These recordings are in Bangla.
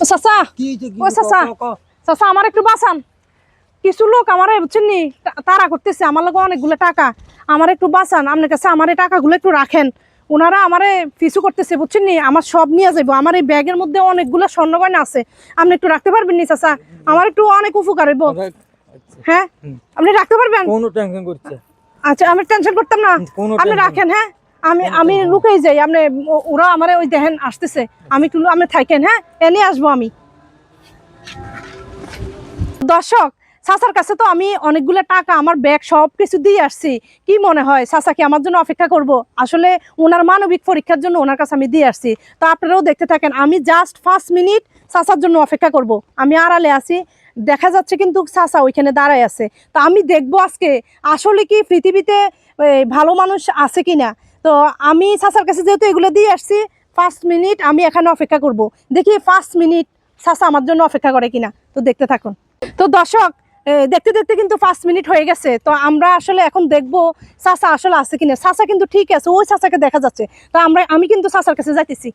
ও চাচা, ও চাচা, চাচা আমার একটু বাঁচান। কিছু লোক আমার বুঝছেন নি তারা করতেছে, আমার লোক অনেকগুলো টাকা, আমার একটু বাঁচান। আপনার কাছে আমার এই টাকাগুলো একটু রাখেন। ওনারা আমারে পিছু করতেছে বুঝছেন নি, আমার সব নিয়ে যাবো। আমার এই ব্যাগের মধ্যে অনেকগুলো স্বর্ণ গয়না আছে, আপনি একটু রাখতে পারবেন নি চাচা? আমার একটু অনেক উপকার হইব। হ্যাঁ আপনি রাখতে পারবেন? কোনো টেনশন করছে? আচ্ছা আমি টেনশন করতাম না, আপনি রাখেন। হ্যাঁ আমি লুকাই যাই, আপনি ওরা আমার ওই দেখেন আসতেছে, আমি একটু আপনি থাকেন। হ্যাঁ এনে আসবো আমি। দর্শক, চাচার কাছে তো আমি অনেকগুলো টাকা, আমার ব্যাগ সব কিছু দিয়ে আসছি। কি মনে হয় চাচা কি আমার জন্য অপেক্ষা করব? আসলে ওনার মানবিক পরীক্ষার জন্য ওনার কাছে আমি দিয়ে আসছি। তো আপনারাও দেখতে থাকেন, আমি জাস্ট 5 মিনিট চাচার জন্য অপেক্ষা করব। আমি আড়ালে আছি, দেখা যাচ্ছে কিন্তু চাচা ওইখানে দাঁড়ায় আছে। তো আমি দেখবো আজকে আসলে কি পৃথিবীতে ভালো মানুষ আছে কিনা। তো আমি চাচার কাছে যেহেতু এগুলো দিয়ে আসছি, 5 মিনিট আমি এখানে অপেক্ষা করব। দেখি 5 মিনিট চাচা আমার জন্য অপেক্ষা করে কিনা। তো দেখতে থাকুন। তো দর্শক, দেখতে দেখতে কিন্তু 5 মিনিট হয়ে গেছে। তো আমরা আসলে এখন দেখবো চাচা আসলে আছে কিনা। চাচা কিন্তু ঠিক আছে, ওই চাচাকে দেখা যাচ্ছে। তো আমি কিন্তু চাচার কাছে যাইতেছি।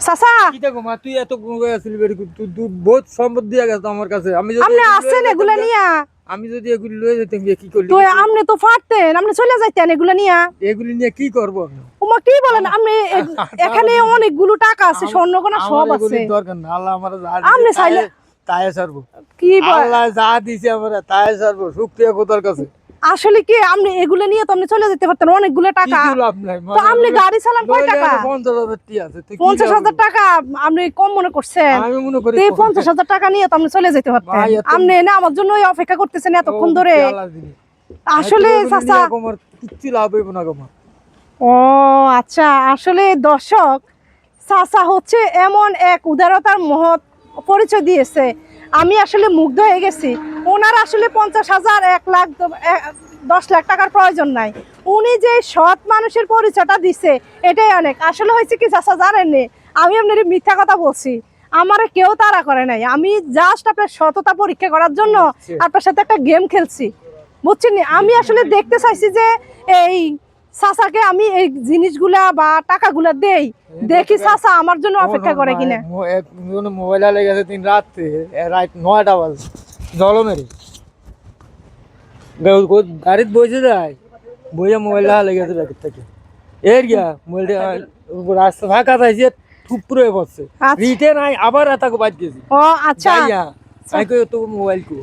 চাচা কি দেখো মা, তুই এত আসলি তুই বহুত সম্পদ দিয়া গেছ আমার কাছে। আমি যদি আপনি আছেন এগুলা নিয়া, আমি যদি এগুলি লয়ে যেতাম কি করলি? তো আপনি তো পারতেন, আপনি চলে যাইতেন এগুলা নিয়া। এগুলি নিয়ে কি করবো? ওমা কি বলেন আপনি? এখানে অনেকগুলো টাকা আছে, স্বর্ণগয়না সব আছে। দরকার না, আল্লাহ আমার আপনি চাইলে তাই সারবো। কি আল্লাহ যা দিছে আমরা তাই সারবো, শুকরিয়া খোদার কাছে। আসলে কি আপনি এগুলো নিয়ে তো আপনি চলে যেতে পারতেন, অনেকগুলো টাকা। তো আপনি গাড়ি চালান কয় টাকা? 50,000 টি আছে। 50,000 টাকা আপনি কম মনে করছেন? আমি মনে করি 50,000 টাকা নিয়ে তো আপনি চলে যেতে পারতেন। আপনি না আমার জন্য অপেক্ষা করতেছেন এতক্ষণ ধরে। আসলে চাচা কিচ্ছু লাভ হইব না গো মা। ও আচ্ছা, আসলে দর্শক, চাচা হচ্ছে এমন এক উদারতার মহৎ পরিচয় দিয়েছে, আমি আসলে মুগ্ধ হয়ে গেছি। ওনার আসলে 50,000, 1 লাখ, 10 লাখ টাকার প্রয়োজন নাই। উনি যে সৎ মানুষের পরিচয়টা দিছে এটাই অনেক। আসলে হয়েছে কি চাচা জানেননি, আমি আপনার মিথ্যা কথা বলছি, আমার কেউ তাড়া করে নাই। আমি জাস্ট আপনার সততা পরীক্ষা করার জন্য আপনার সাথে একটা গেম খেলছি, বুঝছেন? আমি আসলে দেখতে চাইছি যে এই চাচাকে আমি এই জিনিসগুলা বা টাকাগুলা দেই, দেখি চাচা আমার জন্য অপেক্ষা করে কিনা। মোবাইল আলে গেছে 3 রাত 9টা বাজে জলমেরে গাড়িতে বসে যায়, বইয়া মোবাইল আলে গেছে ব্যাগের থেকে। এর গিয়া মোবাইলটা রাস্তা ফাঁকা থাকছে, থুপুরে পড়ছে। রিটে নাই, আবার এটাকে বাদ দিয়েছি। ও আচ্ছা, আমি কই তো মোবাইল কই?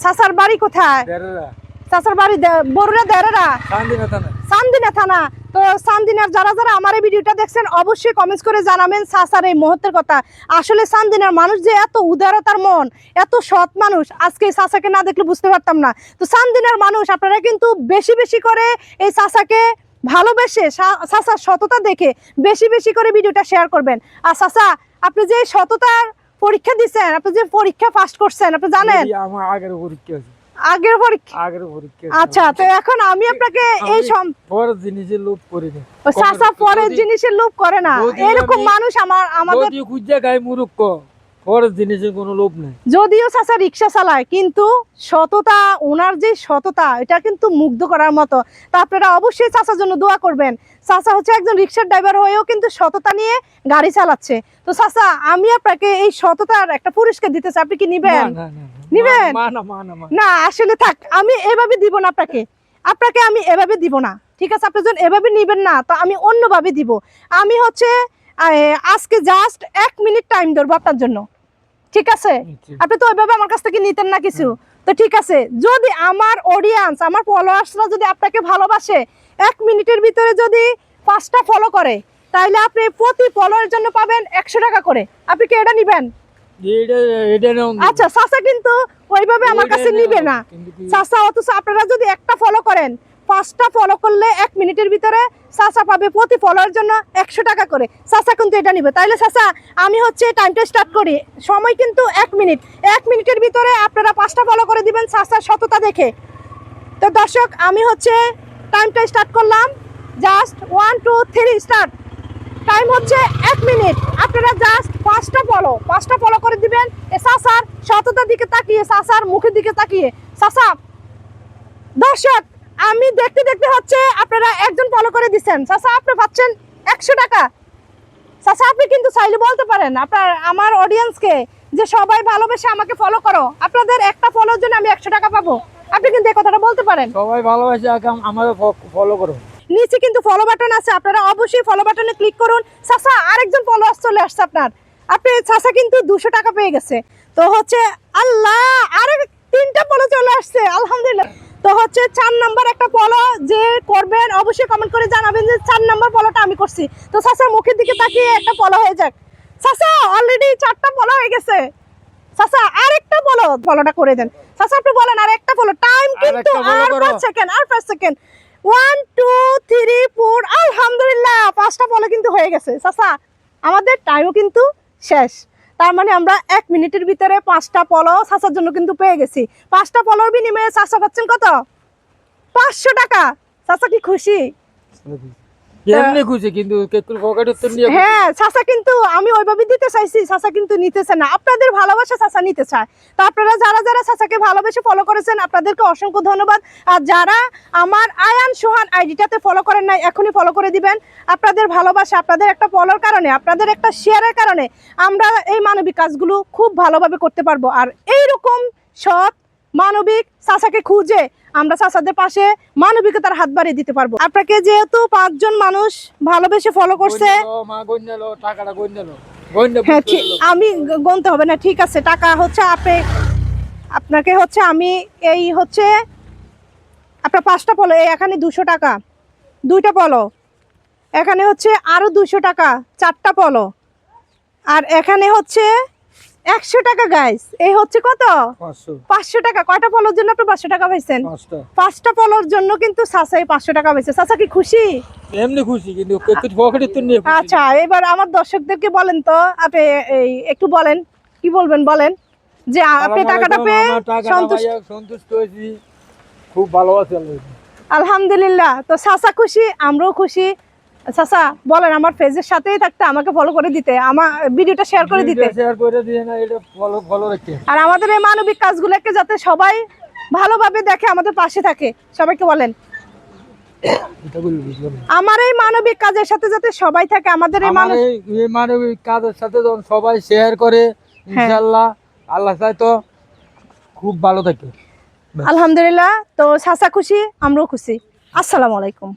চাচার বাড়ি কোথায়? দেরেরা। চাচার বাড়ি বড়ুরা দেরেরা, চান্দিনা থানা। চান্দিনা থানা। তো চান্দিনার যারা যারা আমার এই ভিডিওটা দেখছেন অবশ্যই কমেন্টস করে জানাবেন চাচার এই মুহূর্তের কথা। আসলে চান্দিনার মানুষ যে এত উদারতার মন, এত সৎ মানুষ, আজকে এই চাচাকে না দেখলে বুঝতে পারতাম না। তো চান্দিনার মানুষ আপনারা কিন্তু বেশি বেশি করে এই চাচাকে ভালোবেসে, চাচার সততা দেখে বেশি বেশি করে ভিডিওটা শেয়ার করবেন। আর চাচা, আপনি যে সততার পরীক্ষা দিচ্ছেন, আপনি যে পরীক্ষা পাস করছেন, আপনি জানেন আমার আগের পরীক্ষা আছে। আগের পরীক্ষা? আচ্ছা, তো এখন আমি আপনাকে এই পরের জিনিসের লোভ করি না। চাচা পরের জিনিসের লোভ করে না, এরকম মানুষ আমাদের খুঁজে গায়ে মুরুক্ষ, পরের জিনিসের কোনো লোভ নাই। যদিও চাচা রিক্সা চালায়, কিন্তু সততা, ওনার যে সততা, এটা কিন্তু মুগ্ধ করার মতো। তা আপনারা অবশ্যই চাচার জন্য দোয়া করবেন। চাচা হচ্ছে একজন রিক্সার ড্রাইভার হয়েও কিন্তু সততা নিয়ে গাড়ি চালাচ্ছে। তো চাচা, আমি আপনাকে এই সততার একটা পুরস্কার দিতে চাই, আপনি কি নিবেন? নিবেন না? আসলে থাক, আমি এভাবে দিব না আপনাকে আমি এভাবে দিব না, ঠিক আছে? আপনি যখন এভাবে নিবেন না, তো আমি অন্যভাবে দিব। আমি হচ্ছে আজকে জাস্ট 1 মিনিট টাইম ধরবো আপনার জন্য, ঠিক আছে? আপনি তো ওইভাবে আমার কাছ থেকে নিতেন না কিছু। তো ঠিক আছে, যদি আমার অডিয়েন্স, আমার ফলোয়ার্সরা যদি আপনাকে ভালোবাসে, 1 মিনিটের ভিতরে যদি 5টা ফলো করে, তাহলে আপনি প্রতি ফলোয়ার জন্য পাবেন 100 টাকা করে। আপনি কি এটা নিবেন? আচ্ছা, চাচা কিন্তু ওইভাবে আমার কাছে নিবে না চাচা। অথচ আপনারা যদি একটা ফলো করেন, 5টা ফলো করলে 1 মিনিটের ভিতরে চাচা পাবে প্রতি ফলোয়ার জন্য 100 টাকা করে। চাচা কিন্তু এটা নিবে। তাইলে চাচা, আমি হচ্ছে টাইমটা স্টার্ট করি। সময় কিন্তু 1 মিনিট। 1 মিনিটের ভিতরে আপনারা 5টা ফলো করে দিবেন চাচার সততা দেখে। তো দর্শক, আমি হচ্ছে টাইমটা স্টার্ট করলাম। Just 1 2 3 start. টাইম হচ্ছে 1 মিনিট। আপনারা জাস্ট 5টা ফলো করে দিবেন। চাচার সততার দিকে তাকিয়ে, চাচার মুখের দিকে তাকিয়ে। চাচা, দর্শক, আমি দেখতে দেখতে হচ্ছে আপনারা একজন ফলো করে দিচ্ছেন। চাচা, আপনি পাচ্ছেন 100 টাকা। চাচা আপনি কিন্তু চাইলে বলতে পারেন আপনার আমার অডিয়েন্সকে যে সবাই ভালোবেসে আমাকে ফলো করো, আপনাদের একটা ফলোর জন্য আমি 100 টাকা পাবো। আপনি কিন্তু এই কথাটা বলতে পারেন। সবাই ভালোবাসে আমাদের ফলো করো। নিচে কিন্তু ফলো বাটন আছে, আপনারা অবশ্যই ফলো বাটনে ক্লিক করুন। চাচা আরেকজন ফলোয়ার চলে আসছে আপনার, আপনি চাচা কিন্তু 200 টাকা পেয়ে গেছে। তো হচ্ছে আল্লাহ আরেক 3টা ফলো চলে আসছে, আলহামদুলিল্লাহ। তো হচ্ছে 4 নাম্বার একটা ফলো যে করবেন অবশ্যই কমেন্ট করে জানাবেন যে 4 নাম্বার ফলোটা আমি করছি। তো চাচার মুখের দিকে তাকিয়ে একটা ফলো হয়ে যাক। চাচা অলরেডি 4টা ফলো হয়ে গেছে। চাচা আরেকটা ফলোটা করে দেন। চাচা আপনি বলেন আরেকটা ফলো, টাইম কিন্তু আর 5 সেকেন্ড, আর 5 সেকেন্ড। 1 2 3 4 আলহামদুলিল্লাহ 5টা ফলো কিন্তু হয়ে গেছে। চাচা আমাদের টাইমও কিন্তু শেষ, তার মানে আমরা 1 মিনিটের ভিতরে 5টা ফলো চাচার জন্য কিন্তু পেয়ে গেছি। 5টা ফলোর বিনিময়ে চাচা পাচ্ছেন কত? 500 টাকা। চাচা কি খুশি? এমনি খুশি, কিন্তু পকেট উত্তর নিয়ে হ্যাঁ চাচা কিন্তু আমি ওইভাবে দিতে চাইছি, চাচা কিন্তু নিতেছে না। আপনাদের ভালোবাসা চাচা নিতে চায়। তো আপনারা যারা যারা চাচাকে ভালোবেসে ফলো করেছেন আপনাদেরকে অসংখ্য ধন্যবাদ। আর যারা আমার আয়ান সোহান আইডিটাতে ফলো করেন নাই এখনই ফলো করে দিবেন। আপনাদের ভালোবাসা, আপনাদের একটা ফলোর কারণে, আপনাদের একটা শেয়ারের কারণে আমরা এই মানবিক কাজগুলো খুব ভালোভাবে করতে পারবো। আর এইরকম সৎ মানবিক চাচাকে খুঁজে আমরা চাচাদের পাশে মানবিকতার হাত বাড়িয়ে দিতে পারবো। আপনাকে যেহেতু 5 জন মানুষ ভালোবেসে ফলো করছে, হ্যাঁ আমি গুনতে হবে না, ঠিক আছে। টাকা হচ্ছে আপনাকে হচ্ছে আমি এই হচ্ছে আপনার 5টা ফলো, এখানে 200 টাকা, 2টা ফলো, এখানে হচ্ছে আরো 200 টাকা, 4টা ফলো, আর এখানে হচ্ছে 100 টাকা গাইস। এই হচ্ছে কত? 500 টাকা। কয়টা ফলোর জন্য আপনি 500 টাকা পাইছেন? 5টা ফলোর জন্য কিন্তু চাচা 500 টাকা পাইছে। চাচা কি খুশি? এমনি খুশি, কিন্তু পকেট উত্তর নিয়ে। আচ্ছা এবার আমার দর্শকদেরকে বলেন তো, আপনি একটু বলেন, কি বলবেন বলেন যে আপনি টাকাটা পেয়ে সন্তুষ্ট হয়েছি, খুব ভালো আছি আলহামদুলিল্লাহ। তো চাচা খুশি, আমরাও খুশি। চাচা বলেন আমার পেজের সাথেই থাকতে, আমাকে ফলো করে দিতে, আমার ভিডিওটা শেয়ার করে দিতে, আর আমাদের এই মানবিক কাজগুলোকে যাতে সবাই ভালোভাবে দেখে, আমাদের পাশে থাকে। সবাইকে বলেন আমার এই মানবিক কাজের সাথে যাতে সবাই থাকে, আমাদের এই মানবিক কাজের সাথে যখন সবাই শেয়ার করে, ইনশাআল্লাহ আল্লাহ চাই তো খুব ভালো থাকে। আলহামদুলিল্লাহ। তো চাচা খুশি, আমরাও খুশি। আসসালামু আলাইকুম।